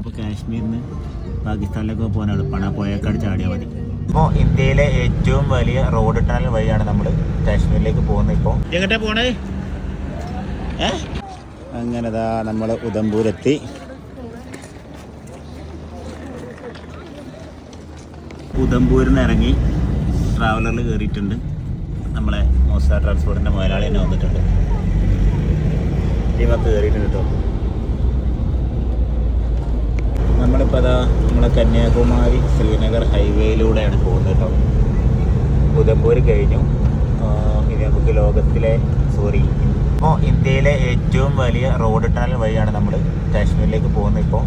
അപ്പോൾ കാശ്മീരിൽ നിന്ന് പാകിസ്ഥാനിലേക്ക് പോകാൻ എളുപ്പമാണ്. പോയേക്കാട് ചാടിയാൽ മതി. ഇപ്പോൾ ഇന്ത്യയിലെ ഏറ്റവും വലിയ റോഡ് ടണൽ വഴിയാണ് നമ്മൾ കാശ്മീരിലേക്ക് പോകുന്നത്. ഇപ്പോൾ എങ്ങോട്ടാ പോണേ? അങ്ങനെതാ നമ്മൾ ഉധംപൂരെത്തി. ഉധംപൂരിൽ നിന്ന് ഇറങ്ങി ട്രാവലറിൽ കയറിയിട്ടുണ്ട്. നമ്മളെ മോസ്ത ട്രാൻസ്പോർട്ടിൻ്റെ മുതലാളി തന്നെ വന്നിട്ടുണ്ട്. ടീമൊക്കെ കയറിയിട്ടുണ്ട് കേട്ടോ. നമ്മളിപ്പോൾ അതാ നമ്മളെ കന്യാകുമാരി ശ്രീനഗർ ഹൈവേയിലൂടെയാണ് പോകുന്നത് കേട്ടോ. ഉധംപൂർ കഴിഞ്ഞു. ഇനി നമുക്ക് ഇപ്പോൾ ഇന്ത്യയിലെ ഏറ്റവും വലിയ റോഡ് ടണൽ വഴിയാണ് നമ്മൾ കാശ്മീരിലേക്ക് പോകുന്നത്. ഇപ്പോൾ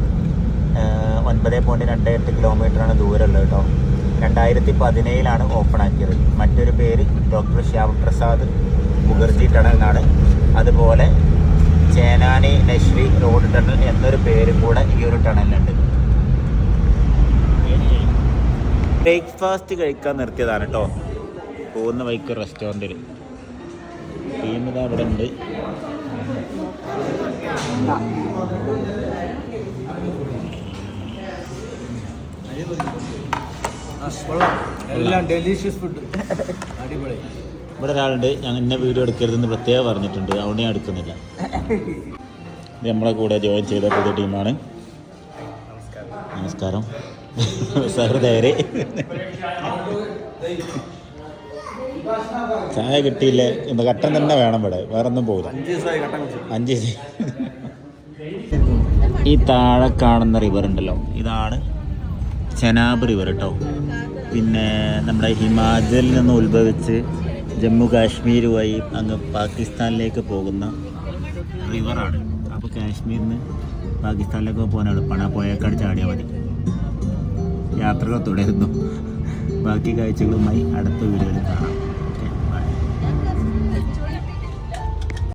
9.28 കിലോമീറ്ററാണ് ദൂരമുള്ളത് കേട്ടോ. 2017 ഓപ്പൺ ആക്കിയത്. മറ്റൊരു പേര് ഡോക്ടർ ശ്യാമപ്രസാദ് മുഖർജി ടണൽ എന്നാണ്. അതുപോലെ ചേനാനി നശ്രി റോഡ് ടണൽ എന്നൊരു പേരും കൂടെ ഈ ഒരു ടണലിലുണ്ട്. ബ്രേക്ക്ഫാസ്റ്റ് കഴിക്കാൻ നിർത്തിയതാണ് കേട്ടോ. പോകുന്ന വഴിക്ക് റെസ്റ്റോറൻറ്റിൽ ടീം ഇതാ ഇവിടെ ഉണ്ട്. ഇവിടെ ഒരാളുണ്ട്, ഞാൻ ഇന്ന വീഡിയോ എടുക്കരുതെന്ന് പ്രത്യേകം പറഞ്ഞിട്ടുണ്ട്. അതുകൊണ്ട് ഞാൻ എടുക്കുന്നില്ല. ഇത് നമ്മളെ കൂടെ ജോയിൻ ചെയ്ത പുതിയ ടീമാണ്. നമസ്കാരം സാർ. നേരെ ചായ കിട്ടിയില്ലേ? ഇന്ന് കട്ടൻ തന്നെ വേണം ഇവിടെ, വേറെ ഒന്നും പോകില്ല. 5 ഈ താഴെ കാണുന്ന റിവർ ഉണ്ടല്ലോ, ഇതാണ് ചെനാബ് റിവർ കേട്ടോ. പിന്നെ നമ്മുടെ ഹിമാചലിൽ നിന്ന് ഉത്ഭവിച്ച് ജമ്മു കാശ്മീർ വഴി അങ്ങ് പാകിസ്ഥാനിലേക്ക് പോകുന്ന റിവറാണ്. അപ്പോൾ കാശ്മീരിൽ നിന്ന് പാകിസ്ഥാനിലേക്ക് പോകാൻ എളുപ്പമാണ്. പോയേക്കാട് ചാടിയാൽ മതി. യാത്രകൾ തുടരുന്നു. ബാക്കി കാഴ്ചകളുമായി അടുത്ത വീഡിയോയിൽ കാണാം.